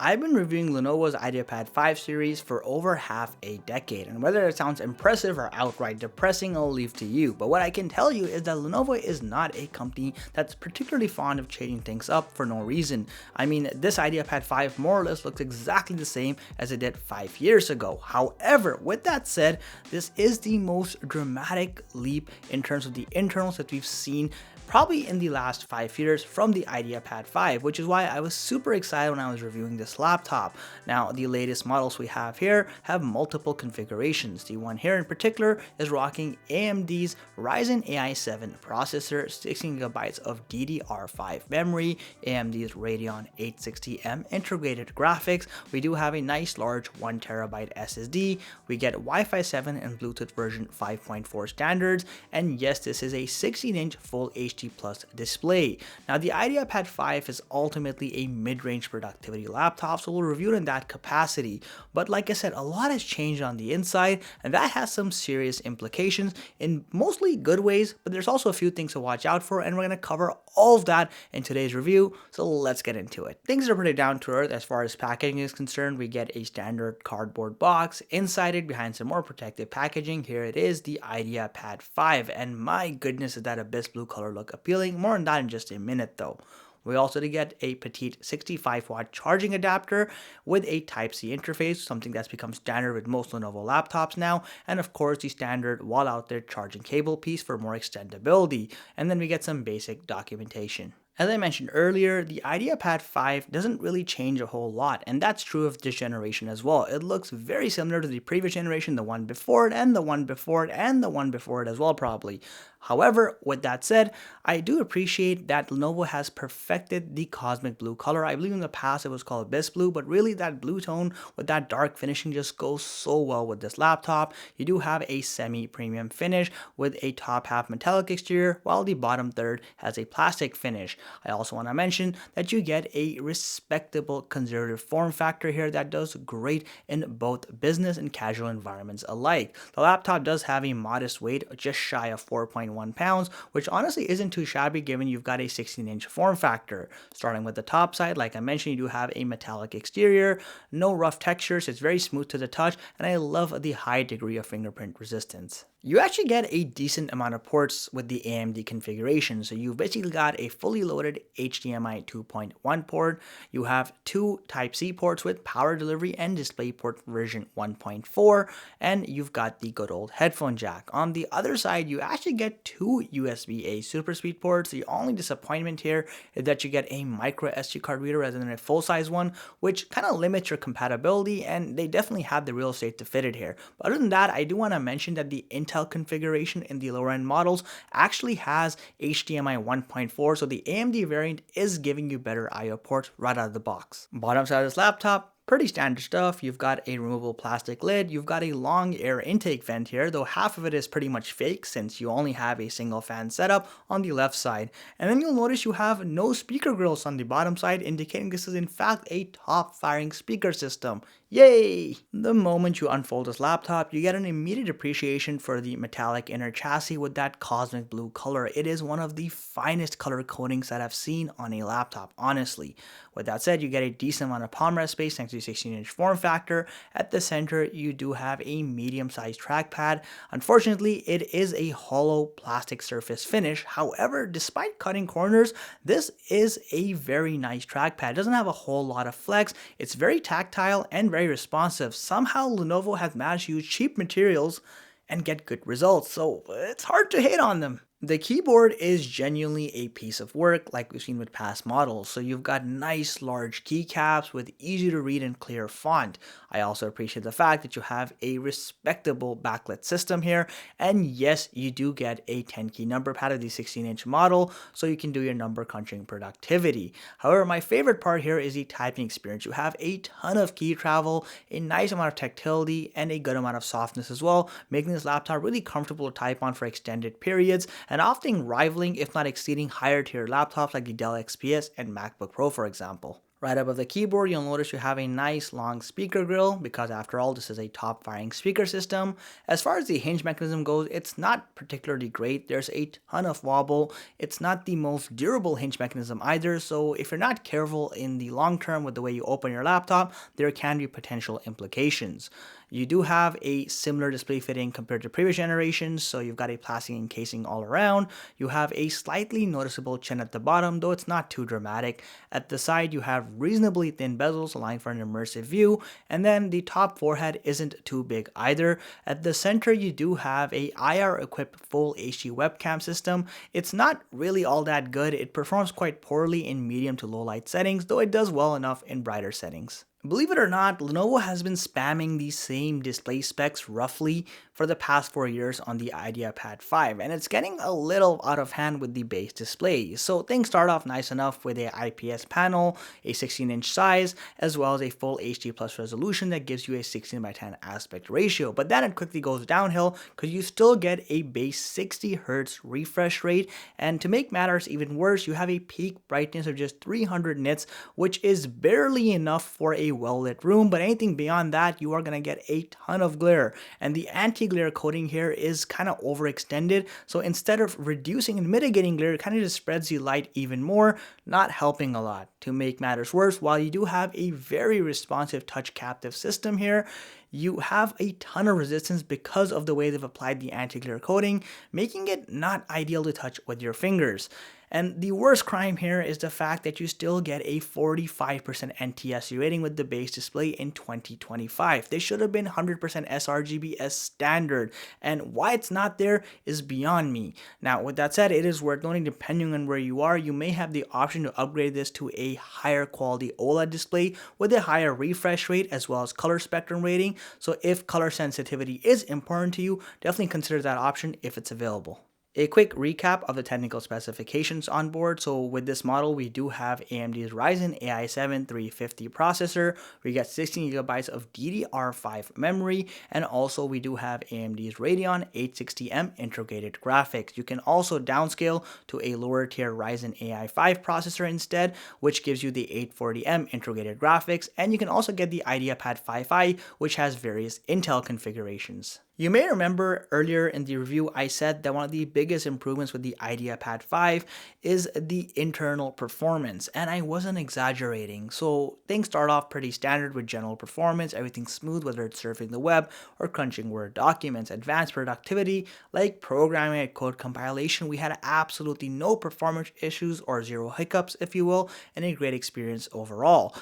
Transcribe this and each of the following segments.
I've been reviewing Lenovo's IdeaPad 5 series for over half a decade, and whether it sounds impressive or outright depressing, I'll leave to you. But what I can tell you is that Lenovo is not a company that's particularly fond of changing things up for no reason. I mean, this IdeaPad 5 more or less looks exactly the same as it did 5 years ago. However, with that said, this is the most dramatic leap in terms of the internals that we've seen probably in the last 5 years from the IdeaPad 5, which is why I was super excited when I was reviewing this laptop. Now, the latest models we have here have multiple configurations. The one here in particular is rocking AMD's Ryzen AI 7 processor, 16GB of DDR5 memory, AMD's Radeon 860M integrated graphics. We do have a nice large 1TB SSD. We get Wi-Fi 7 and Bluetooth version 5.4 standards, and yes, this is a 16-inch full HD Plus display. Now, the IdeaPad 5 is ultimately a mid-range productivity laptop, so we'll review it in that capacity. But like I said, a lot has changed on the inside, and that has some serious implications in mostly good ways, but there's also a few things to watch out for, and we're going to cover all of that in today's review, so let's get into it. Things are pretty down to earth as far as packaging is concerned. We get a standard cardboard box. Inside it, behind some more protective packaging, here it is, the IdeaPad 5, and my goodness, is that abyss blue color look appealing. More on that in just a minute though. We also did get a petite 65-watt charging adapter with a Type-C interface, something that's become standard with most Lenovo laptops now, and of course the standard wall out there charging cable piece for more extendability. And then we get some basic documentation. As I mentioned earlier, the IdeaPad 5 doesn't really change a whole lot, and that's true of this generation as well. It looks very similar to the previous generation, the one before it, and the one before it, and the one before it as well, probably. However, with that said, I do appreciate that Lenovo has perfected the cosmic blue color. I believe in the past it was called abyss blue, but really that blue tone with that dark finishing just goes so well with this laptop. You do have a semi-premium finish with a top half metallic exterior, while the bottom third has a plastic finish. I also want to mention that you get a respectable conservative form factor here that does great in both business and casual environments alike. The laptop does have a modest weight, just shy of 4.1 pounds, which honestly isn't too shabby given you've got a 16-inch form factor. Starting with the top side, like I mentioned, you do have a metallic exterior, no rough textures, it's very smooth to the touch, and I love the high degree of fingerprint resistance. You actually get a decent amount of ports with the AMD configuration. So you've basically got a fully loaded HDMI 2.1 port. You have two Type-C ports with power delivery and DisplayPort version 1.4. And you've got the good old headphone jack. On the other side, you actually get two USB-A super speed ports. The only disappointment here is that you get a micro SD card reader rather than a full-size one, which kind of limits your compatibility, and they definitely have the real estate to fit it here. But other than that, I do want to mention that the Intel configuration in the lower end models actually has HDMI 1.4, so the AMD variant is giving you better I/O ports right out of the box. Bottom side of this laptop, pretty standard stuff. You've got a removable plastic lid. You've got a long air intake vent here, though half of it is pretty much fake since you only have a single fan setup on the left side. And then you'll notice you have no speaker grills on the bottom side, indicating this is in fact a top firing speaker system. Yay! The moment you unfold this laptop, you get an immediate appreciation for the metallic inner chassis with that cosmic blue color. It is one of the finest color codings that I've seen on a laptop, honestly. With that said, you get a decent amount of palm rest space thanks to the 16-inch form factor. At the center, you do have a medium-sized trackpad. Unfortunately, it is a hollow plastic surface finish. However, despite cutting corners, this is a very nice trackpad. It doesn't have a whole lot of flex. It's very tactile and very responsive. Somehow, Lenovo has managed to use cheap materials and get good results, so it's hard to hate on them. The keyboard is genuinely a piece of work like we've seen with past models. So you've got nice large keycaps with easy to read and clear font. I also appreciate the fact that you have a respectable backlit system here. And yes, you do get a 10 key number pad of the 16-inch model so you can do your number crunching productivity. However, my favorite part here is the typing experience. You have a ton of key travel, a nice amount of tactility, and a good amount of softness as well, making this laptop really comfortable to type on for extended periods, and often rivaling, if not exceeding, higher tier laptops like the Dell XPS and MacBook Pro, for example. Right above the keyboard, you'll notice you have a nice long speaker grill because after all, this is a top firing speaker system. As far as the hinge mechanism goes, it's not particularly great. There's a ton of wobble. It's not the most durable hinge mechanism either, so if you're not careful in the long term with the way you open your laptop, there can be potential implications. You do have a similar display fitting compared to previous generations, so you've got a plastic encasing all around. You have a slightly noticeable chin at the bottom, though it's not too dramatic. At the side, you have reasonably thin bezels allowing for an immersive view, and then the top forehead isn't too big either. At the center, you do have a IR-equipped full HD webcam system. It's not really all that good. It performs quite poorly in medium to low light settings, though it does well enough in brighter settings. Believe it or not, Lenovo has been spamming these same display specs roughly for the past 4 years on the IdeaPad 5, and it's getting a little out of hand with the base display. So things start off nice enough with a IPS panel, a 16-inch size, as well as a full HD plus resolution that gives you a 16:10 aspect ratio. But then it quickly goes downhill because you still get a base 60 Hz refresh rate, and to make matters even worse, you have a peak brightness of just 300 nits, which is barely enough for a well-lit room, but anything beyond that, you are going to get a ton of glare. And the anti-glare coating here is kind of overextended, so instead of reducing and mitigating glare, it kind of just spreads the light even more, not helping a lot. To make matters worse, while you do have a very responsive touch captive system here, you have a ton of resistance because of the way they've applied the anti-glare coating, making it not ideal to touch with your fingers. And the worst crime here is the fact that you still get a 45% NTSC rating with the base display in 2025. They should have been 100% sRGB as standard, and why it's not there is beyond me. Now, with that said, it is worth noting, depending on where you are, you may have the option to upgrade this to a higher quality OLED display with a higher refresh rate as well as color spectrum rating. So if color sensitivity is important to you, definitely consider that option if it's available. A quick recap of the technical specifications on board. So with this model, we do have AMD's Ryzen AI 7 350 processor. We get 16 gigabytes of DDR5 memory, and also we do have AMD's Radeon 860M integrated graphics. You can also downscale to a lower tier Ryzen AI 5 processor instead, which gives you the 840M integrated graphics, and you can also get the IdeaPad 5i, which has various Intel configurations. You may remember earlier in the review I said that one of the biggest improvements with the IdeaPad 5 is the internal performance, and I wasn't exaggerating. So things start off pretty standard with general performance, everything's smooth whether it's surfing the web or crunching Word documents. Advanced productivity like programming and code compilation, we had absolutely no performance issues or zero hiccups if you will, and a great experience overall.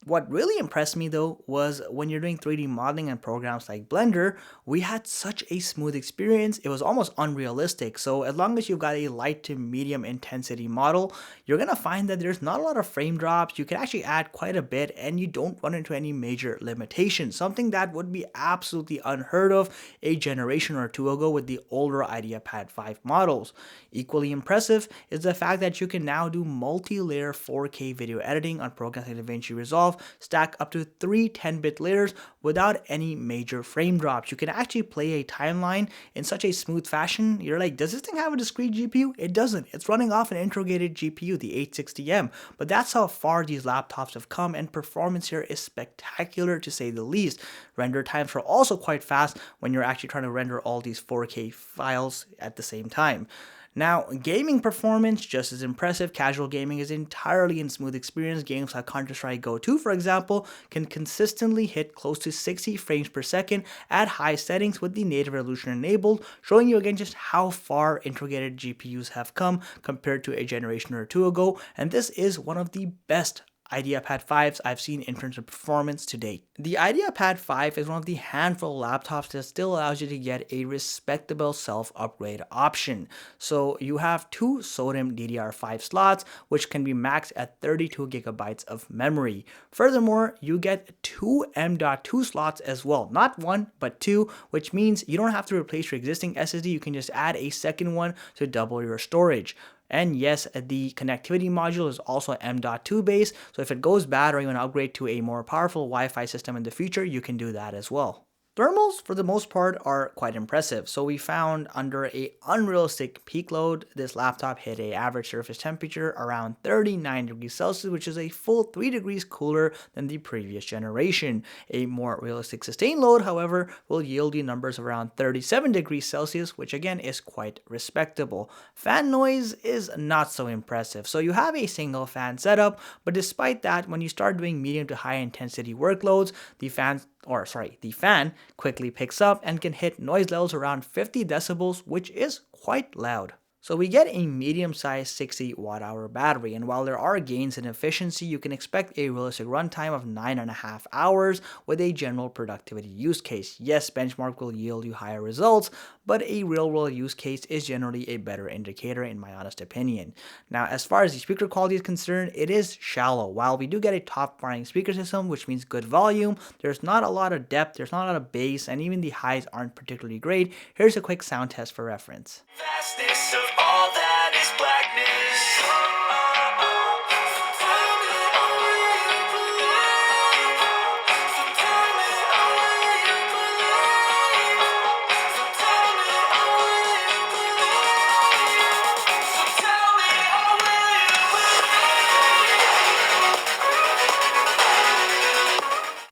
What really impressed me though was when you're doing 3D modeling and programs like Blender, we had such a smooth experience, it was almost unrealistic. So as long as you've got a light to medium intensity model, you're gonna find that there's not a lot of frame drops, you can actually add quite a bit and you don't run into any major limitations, something that would be absolutely unheard of a generation or two ago with the older IdeaPad 5 models. Equally impressive is the fact that you can now do multi-layer 4K video editing on programs like DaVinci Resolve, stack up to 3 10-bit layers without any major frame drops. You can actually play a timeline in such a smooth fashion. You're like, does this thing have a discrete GPU? It doesn't. It's running off an integrated GPU, the 860M. But that's how far these laptops have come, and performance here is spectacular to say the least. Render times are also quite fast when you're actually trying to render all these 4K files at the same time. Now, gaming performance, just as impressive. Casual gaming is entirely in smooth experience. Games like Counter-Strike Go 2, for example, can consistently hit close to 60 frames per second at high settings with the native resolution enabled, showing you again just how far integrated GPUs have come compared to a generation or two ago, and this is one of the best IdeaPad 5s I've seen in terms of performance to date. The IdeaPad 5 is one of the handful of laptops that still allows you to get a respectable self-upgrade option. So you have two SODIMM DDR5 slots, which can be maxed at 32 gigabytes of memory. Furthermore, you get two M.2 slots as well, not one, but two, which means you don't have to replace your existing SSD, you can just add a second one to double your storage. And yes, the connectivity module is also M.2 based, so if it goes bad or you want to upgrade to a more powerful Wi-Fi system in the future, you can do that as well. Thermals, for the most part, are quite impressive. So we found under a unrealistic peak load, this laptop hit a average surface temperature around 39 degrees Celsius, which is a full 3 degrees cooler than the previous generation. A more realistic sustained load, however, will yield you numbers around 37 degrees Celsius, which again is quite respectable. Fan noise is not so impressive. So you have a single fan setup, but despite that, when you start doing medium to high intensity workloads, the fan quickly picks up and can hit noise levels around 50 decibels, which is quite loud. So we get a medium-sized 60 watt-hour battery, and while there are gains in efficiency, you can expect a realistic runtime of 9.5 hours with a general productivity use case. Yes, benchmark will yield you higher results, but a real-world use case is generally a better indicator in my honest opinion. Now, as far as the speaker quality is concerned, it is shallow. While we do get a top-firing speaker system, which means good volume, there's not a lot of depth, there's not a lot of bass, and even the highs aren't particularly great. Here's a quick sound test for reference. Vastness of all that is blackness.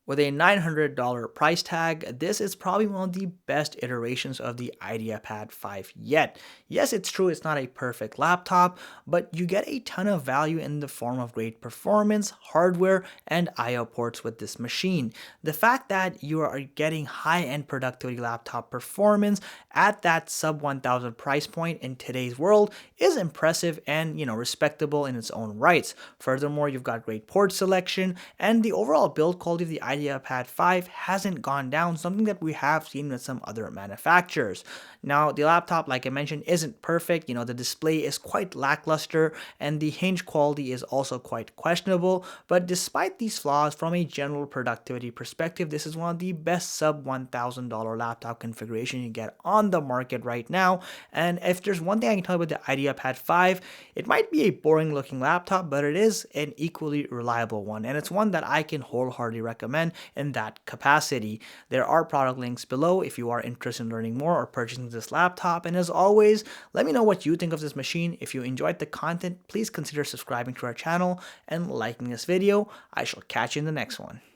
With a $900 price tag, this is probably one of the best iterations of the IdeaPad 5 yet. Yes, it's true it's not a perfect laptop, but you get a ton of value in the form of great performance, hardware, and I/O ports with this machine. The fact that you are getting high-end productivity laptop performance at that sub 1,000 price point in today's world is impressive and, respectable in its own rights. Furthermore, you've got great port selection, and the overall build quality of the IdeaPad 5 hasn't gone down, something that we have seen with some other manufacturers. Now, the laptop, like I mentioned, isn't perfect. The display is quite lackluster, and the hinge quality is also quite questionable. But despite these flaws, from a general productivity perspective, this is one of the best sub $1,000 laptop configuration you get on the market right now. And if there's one thing I can tell you about the IdeaPad 5, it might be a boring looking laptop, but it is an equally reliable one, and it's one that I can wholeheartedly recommend in that capacity. There are product links below if you are interested in learning more or purchasing this laptop. And as always, let me know what you think of this machine. If you enjoyed the content, please consider subscribing to our channel and liking this video. I shall catch you in the next one.